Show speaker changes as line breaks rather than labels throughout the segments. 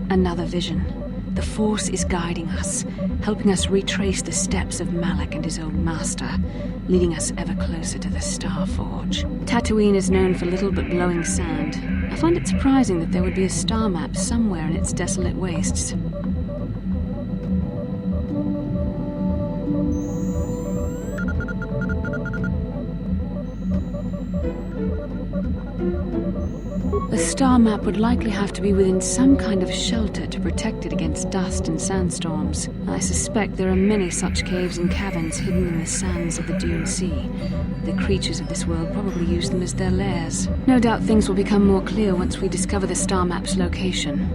Another vision. The Force is guiding us, helping us retrace the steps of Malak and his old master, leading us ever closer to the Star Forge. Tatooine is known for little but glowing sand. I find it surprising that there would be a star map somewhere in its desolate wastes. The star map would likely have to be within some kind of shelter to protect it against dust and sandstorms. I suspect there are many such caves and caverns hidden in the sands of the Dune Sea. The creatures of this world probably use them as their lairs. No doubt things will become more clear once we discover the star map's location.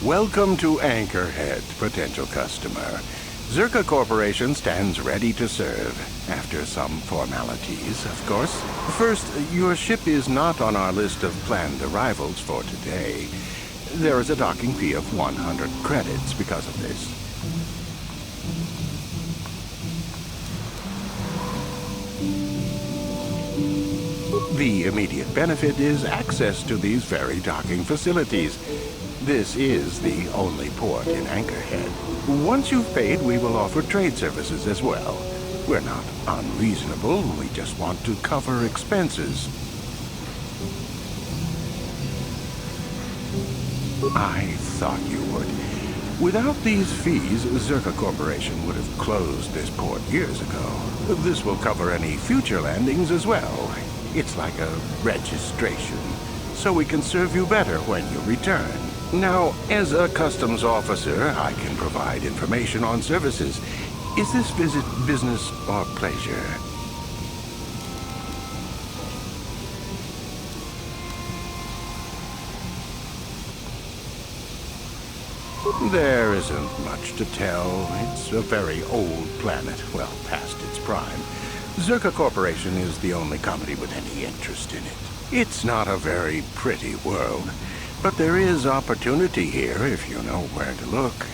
Welcome to Anchorhead, potential customer. Zerka Corporation stands ready to serve. After some formalities, of course. First, your ship is not on our list of planned arrivals for today. There is a docking fee of 100 credits because of this. The immediate benefit is access to these very docking facilities. This is the only port in Anchorhead. Once you've paid, we will offer trade services as well. We're not unreasonable, we just want to cover expenses. I thought you would. Without these fees, Zerka Corporation would have closed this port years ago. This will cover any future landings as well. It's like a registration, so we can serve you better when you return. Now, as a customs officer, I can provide information on services. Is this visit business or pleasure? There isn't much to tell. It's a very old planet, well past its prime. Zerka Corporation is the only company with any interest in it. It's not a very pretty world. But there is opportunity here if you know where to look.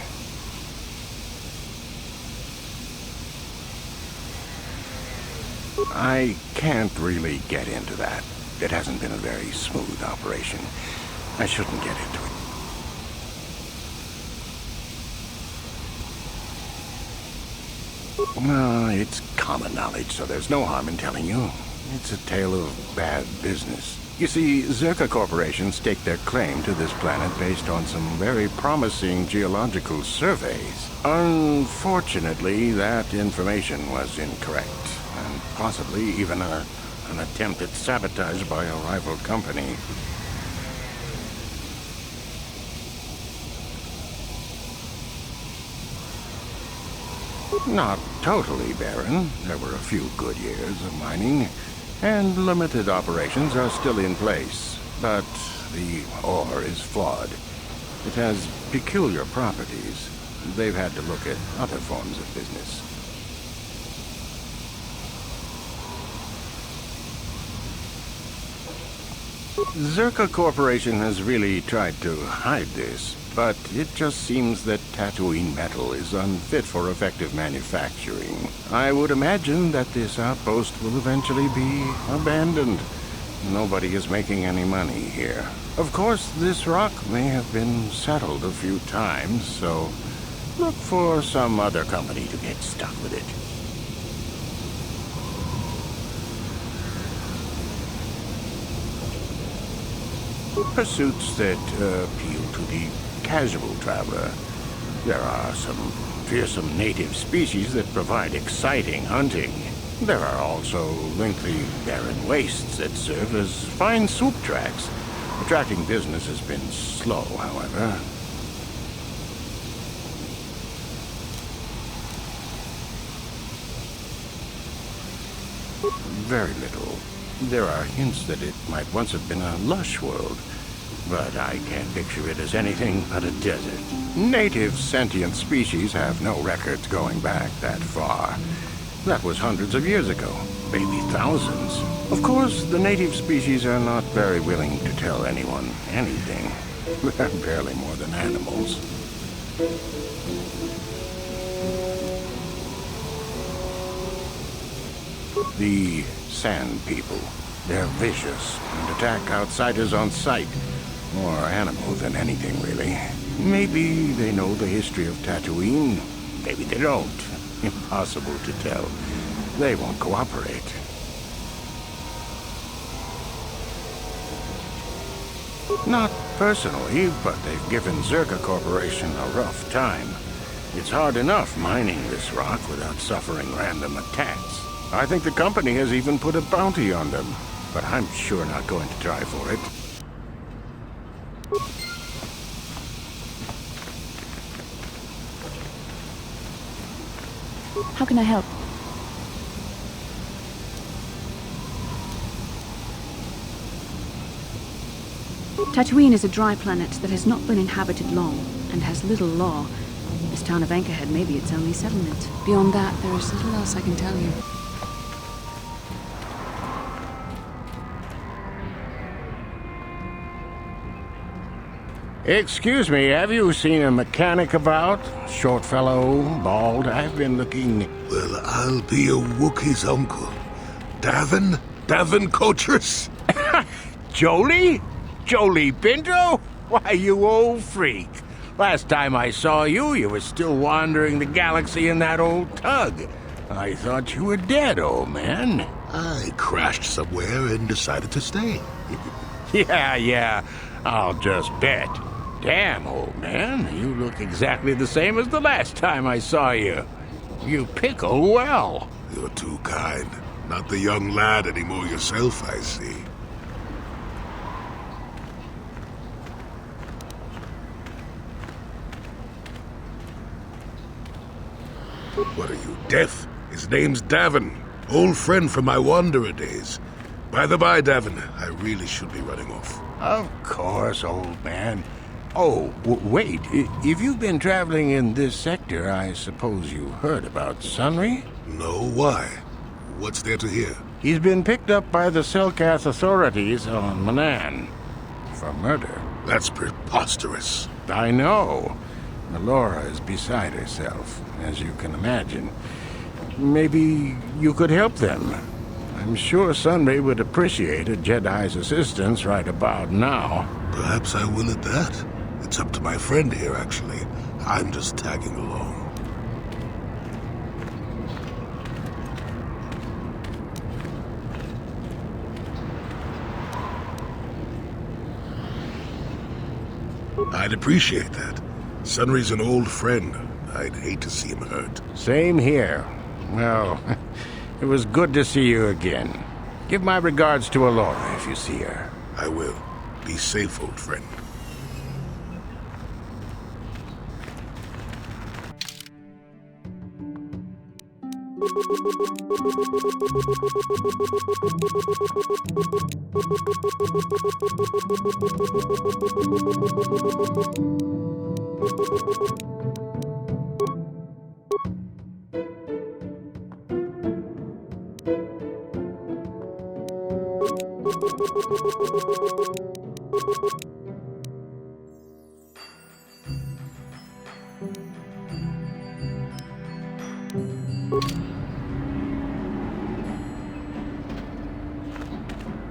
I can't really get into that. It hasn't been a very smooth operation. I shouldn't get into it. It's common knowledge, so there's no harm in telling you. It's a tale of bad business. You see, Zerka Corporation staked their claim to this planet based on some very promising geological surveys. Unfortunately, that information was incorrect, and possibly even a an attempt at sabotage by a rival company. Not totally barren. There were a few good years of mining, and limited operations are still in place. But the ore is flawed. It has peculiar properties. They've had to look at other forms of business. Zerka Corporation has really tried to hide this, but it just seems that Tatooine metal is unfit for effective manufacturing. I would imagine that this outpost will eventually be abandoned. Nobody is making any money here. Of course, this rock may have been settled a few times, so look for some other company to get stuck with it. Pursuits that appeal to the casual traveler. There are some fearsome native species that provide exciting hunting. There are also lengthy, barren wastes that serve as fine soup tracks. Attracting business has been slow, however. Very little. There are hints that it might once have been a lush world, but I can't picture it as anything but a desert. Native sentient species have no records going back that far. That was hundreds of years ago, maybe thousands. Of course, the native species are not very willing to tell anyone anything. They're barely more than animals. The Sand People. They're vicious and attack outsiders on sight. More animal than anything, really. Maybe they know the history of Tatooine. Maybe they don't. Impossible to tell. They won't cooperate. Not personally, but they've given Zerka Corporation a rough time. It's hard enough mining this rock without suffering random attacks. I think the company has even put a bounty on them, but I'm sure not going to try for it.
How can I help? Tatooine is a dry planet that has not been inhabited long and has little law. This town of Anchorhead may be its only settlement. Beyond that, there is little else I can tell you.
Excuse me, have you seen a mechanic about? Short fellow, bald. I've been looking...
Well, I'll be a Wookiee's uncle. Davin? Davin Coatress?
Jolie? Jolie Pinto? Why, you old freak. Last time I saw you, you were still wandering the galaxy in that old tug. I thought you were dead, old man.
I crashed somewhere and decided to stay.
Yeah, I'll just bet. Damn, old man, you look exactly the same as the last time I saw you. You pickle well.
You're too kind. Not the young lad anymore yourself, I see. What are you, deaf? His name's Davin. Old friend from my Wanderer days. By the by, Davin, I really should be running off.
Of course, old man. Oh, wait. If you've been traveling in this sector, I suppose you heard about Sunry?
No, why? What's there to hear?
He's been picked up by the Selkath authorities on Manan for murder.
That's preposterous.
I know. Melora is beside herself, as you can imagine. Maybe you could help them. I'm sure Sunray would appreciate a Jedi's assistance right about now.
Perhaps I will at that. It's up to my friend here, actually. I'm just tagging along. I'd appreciate that. Sunry's an old friend. I'd hate to see him hurt.
Same here. Well, it was good to see you again. Give my regards to Alora if you see her.
I will. Be safe, old friend.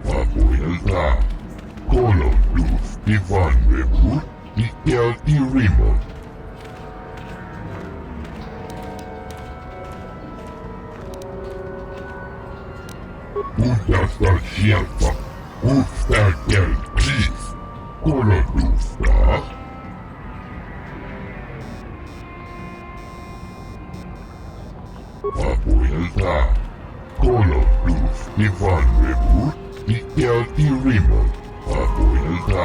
Fabuelta, Colossus Ivan Rebut, Gi달립니다. 부탁드려요. Colossus. Fabuelta, Colossus Ivan Rebut, Gi달립니다. Fabuelta,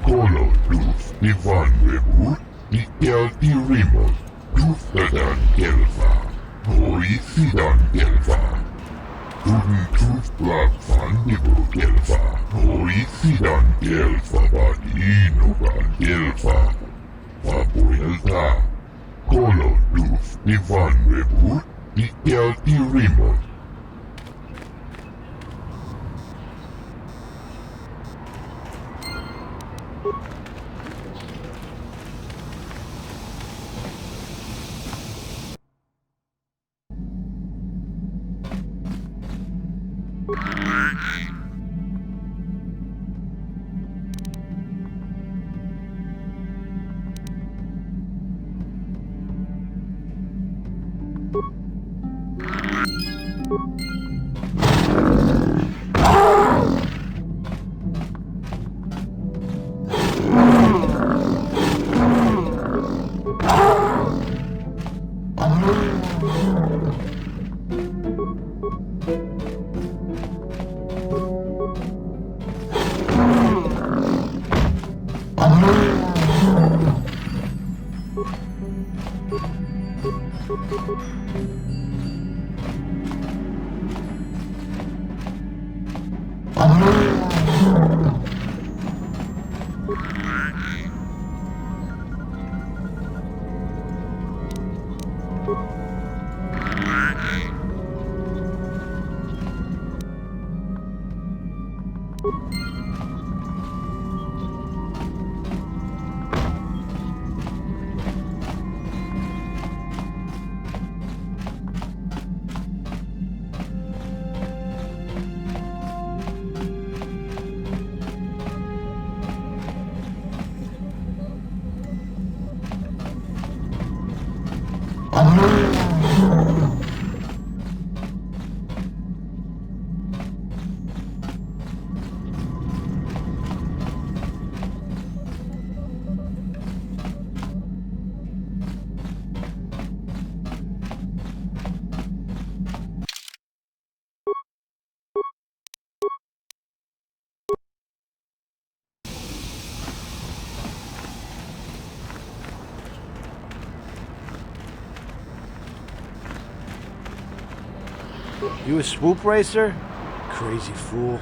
Colossus Ivan Rebut, Gi달립니다. Justadan Gelfa, Hoisidan Gelfa. Tuntutla Fandibu Gelfa, Hoisidan Gelfa, Badinogan Gelfa. Fabuelta, Colossus Ivan Rebut, Gi달립니다.
You a swoop racer? Crazy fool.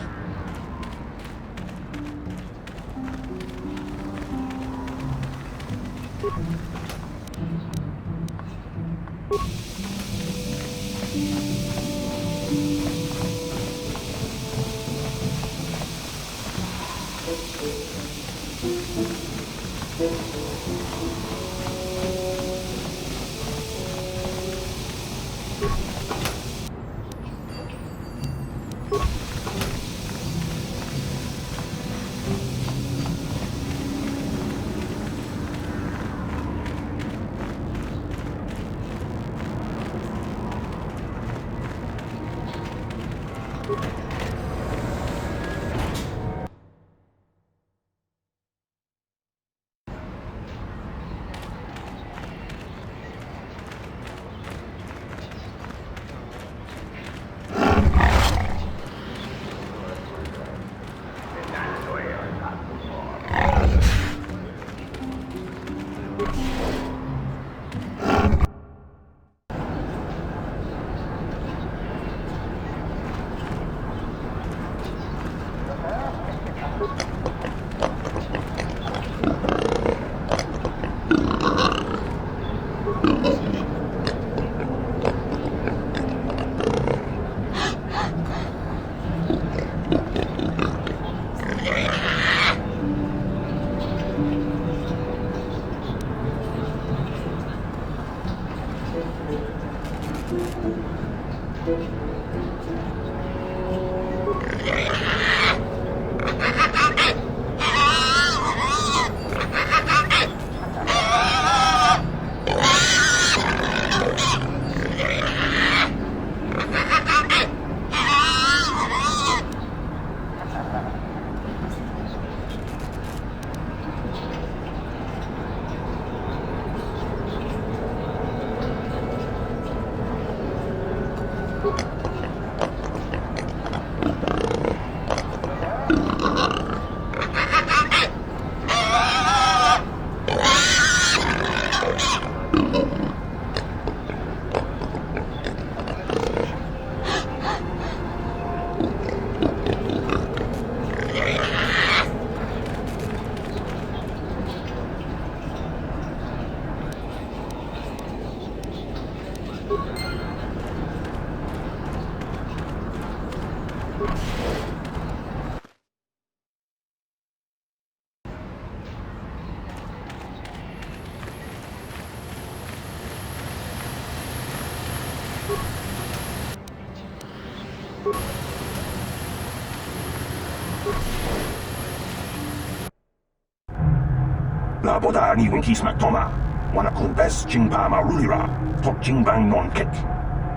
나보다 니 윈키스막 토마 와나쿤 베스 징파마 룰리라 톡징방 논켓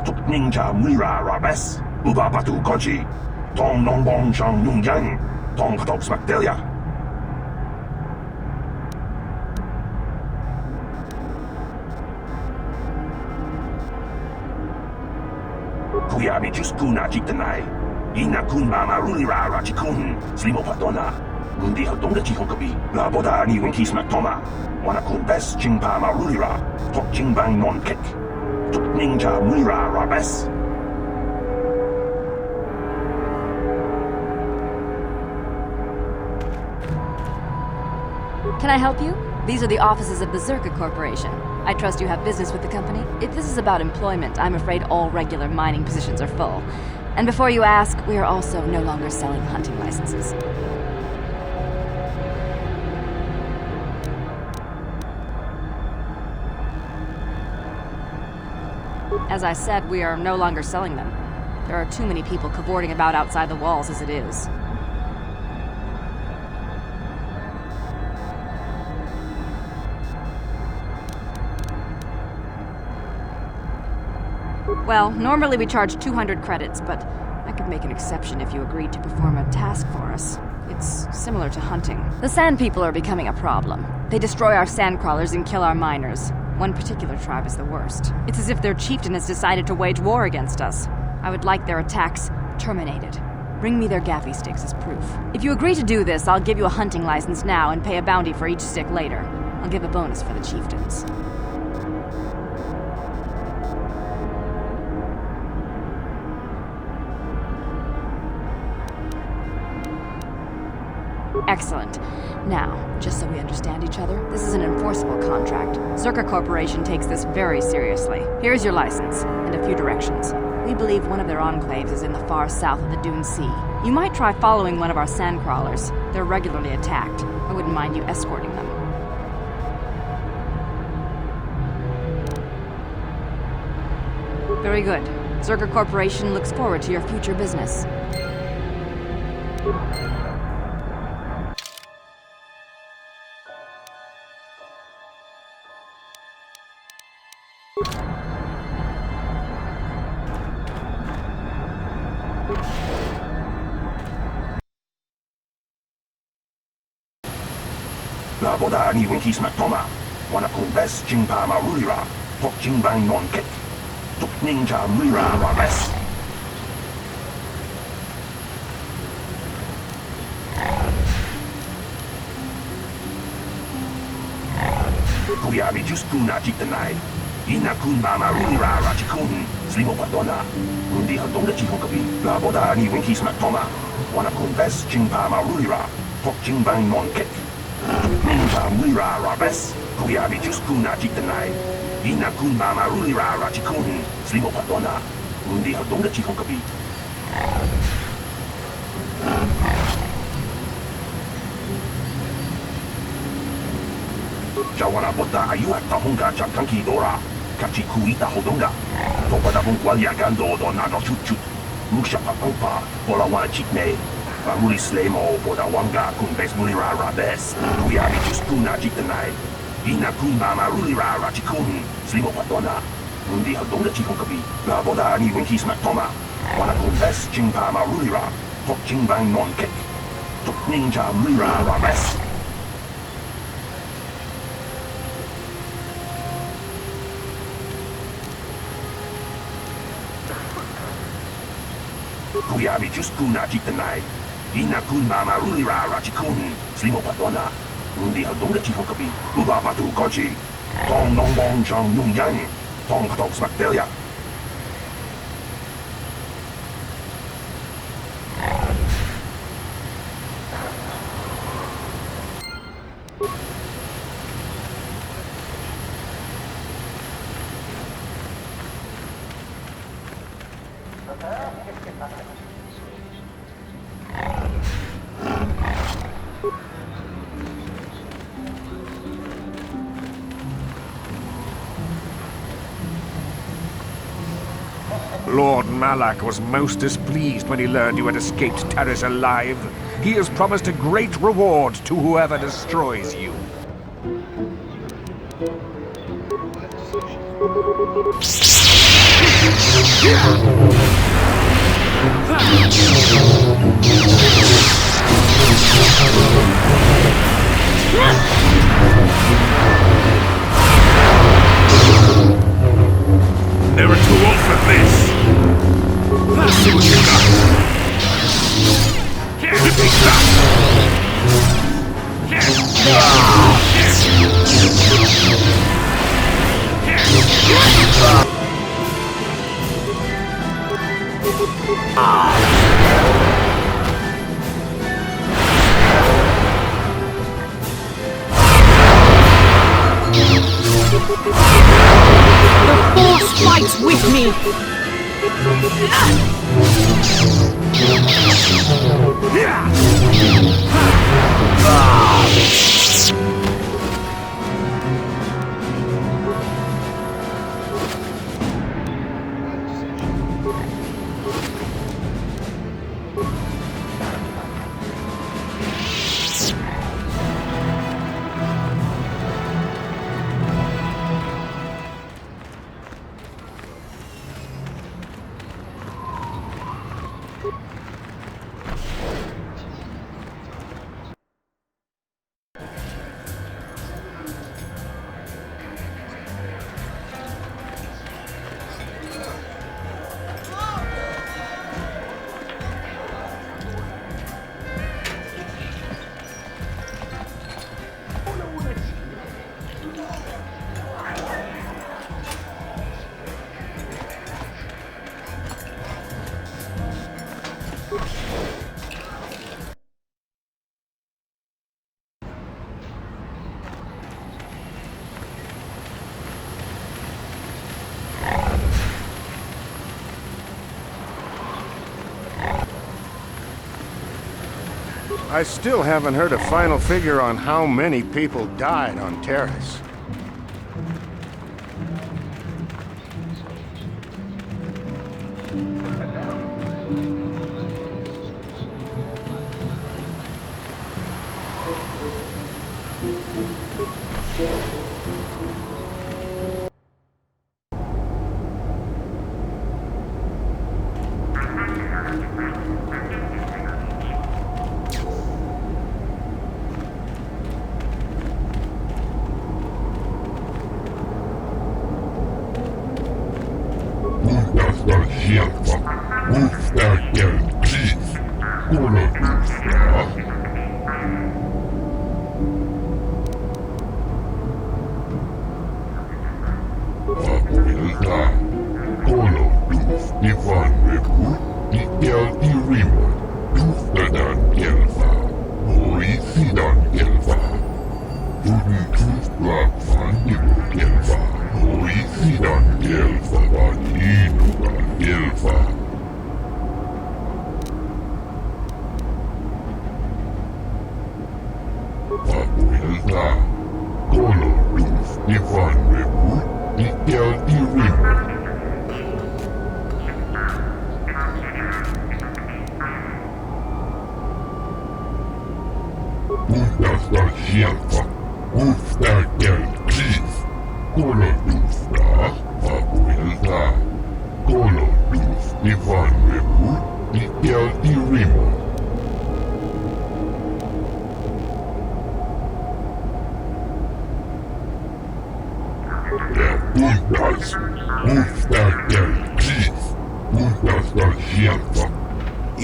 툭닝자 무리라 라베스 우바바두 거지 동농봉정 융장 동파독스막 델야 구야미 주스쿠나 직드나이 이나쿤 마마 룰리라 라지쿤 슬리모파도나 문디 활동의 지형급이 나보다 니 윈키스막 토마 와나쿤 베스 징파마 룰리라 톡징방 논켓 툭닝자 무리라 라베스
Can I help you? These are the offices of the Zerka Corporation. I trust you have business with the company. If this is about employment, I'm afraid all regular mining positions are full. And before you ask, we are also no longer selling hunting licenses. As I said, we are no longer selling them. There are too many people cavorting about outside the walls as it is. Well, normally we charge 200 credits, but I could make an exception if you agreed to perform a task for us. It's similar to hunting. The sand people are becoming a problem. They destroy our sand crawlers and kill our miners. One particular tribe is the worst. It's as if their chieftain has decided to wage war against us. I would like their attacks terminated. Bring me their gaffy sticks as proof. If you agree to do this, I'll give you a hunting license now and pay a bounty for each stick later. I'll give a bonus for the chieftains. Excellent. Now, just so we understand each other, this is an enforceable contract. Zerka Corporation takes this very seriously. Here's your license, and a few directions. We believe one of their enclaves is in the far south of the Dune Sea. You might try following one of our sand crawlers. They're regularly attacked. I wouldn't mind you escorting them. Very good. Zerka Corporation looks forward to your future business.
나보다 니 윈키스막 토마 와나쿤 베스 징파마 룰리라 톡징방 논켓 툭닝자 무리라 라베스 구야미 주스쿠나 직드나이 이나쿤 마마 룰리라 라지쿤 슬리모파도나 문디 활동의 지형급이 나보다 니 윈키스막 토마 와나쿤 베스 징파마 룰리라 톡징방 논켓 툭닝자 무리라 라베스 구야미 주스쿠나 직드나이 이나쿤 마마 룰리라 라지쿤 슬리모파도나 문디 활동의 지형급이 Jawana bota ayuata honga jakanki dora kachi kuita hodonga topada bungwalia gando donado chuchut musha papampa bola wana chikne Bamuli slemo boda wanga kun bes mulira rabes kuyami juskuna jiktanai ina kun mama rulira rachikun slimo patona mundi hodonga chihonkabi la boda ni winkismak toma wana kun bes chingpama rulira tok chingbang non kek tok ninja mulira rabes Kuyami juskuna jiktanai ina kun mama rulira rachikun slimo patona mundi hodonga chihonkabi ubabatu koji tong nongbong chang nungyang tong patok smakdelia
Lord Malak was most displeased when he learned you had escaped Terrace alive. He has promised a great reward to whoever destroys you.
Never too old for this. Let's see what you got. Zippy stop.
The Force fights with me!
I still haven't heard a final figure on how many people died on Terrace.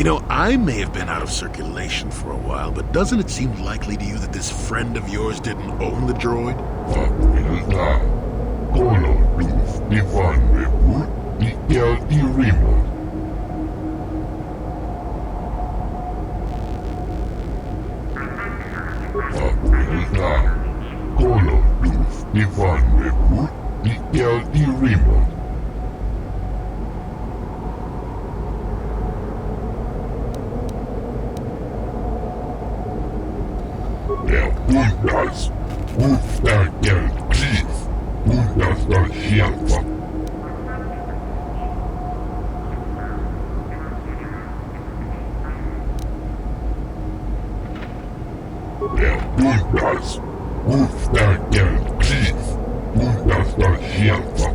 You know, I may have been out of circulation for a while, but doesn't it seem likely to you that this friend of yours didn't own the droid?
sta scelta.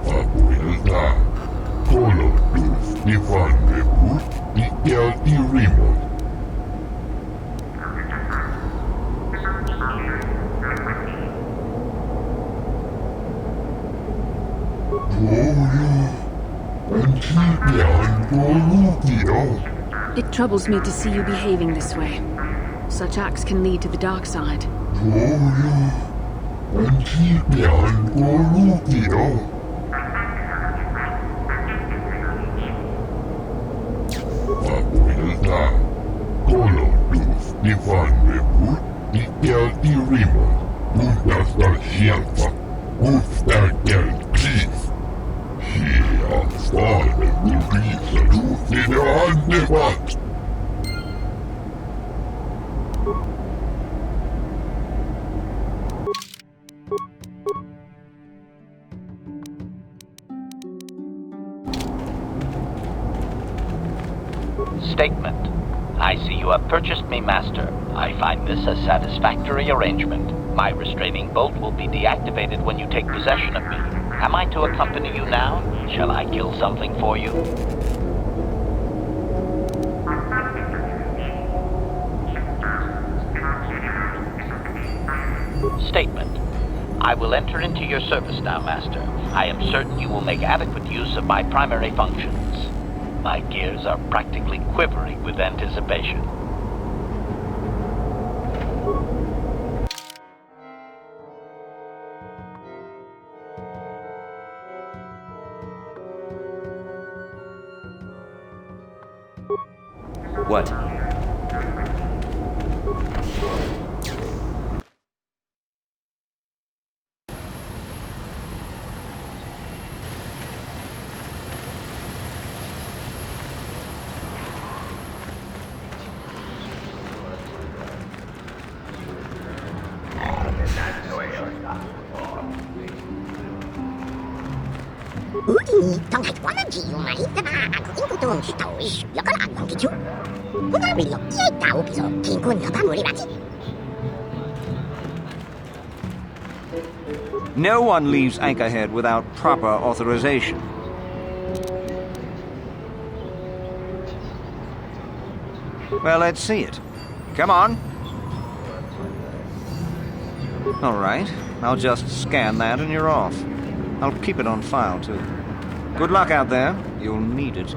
Fabuelta, Colodus, Ivanebus, Ikeltirimos.
It troubles me to see you behaving this way. Such acts can lead to the dark side.
Statement. I see you have purchased me, Master. I find this a satisfactory arrangement. My restraining bolt will be deactivated when you take possession of me. Am I to accompany you now? Shall I kill something for you? Statement. I will enter into your service now, Master. I am certain you will make adequate use of my primary functions. My gears are practically quivering with anticipation.
What?
우리 동아리와는 지용아 있다가 인구동 더위 역을 안 넘기죠. 그걸 밀려 이 다오비서 긴군 여바물이라지.
No one leaves Anchorhead without proper authorization. Well, let's see it. Come on. All right, I'll just scan that and you're off. I'll keep it on file, too. Good luck out there. You'll need it.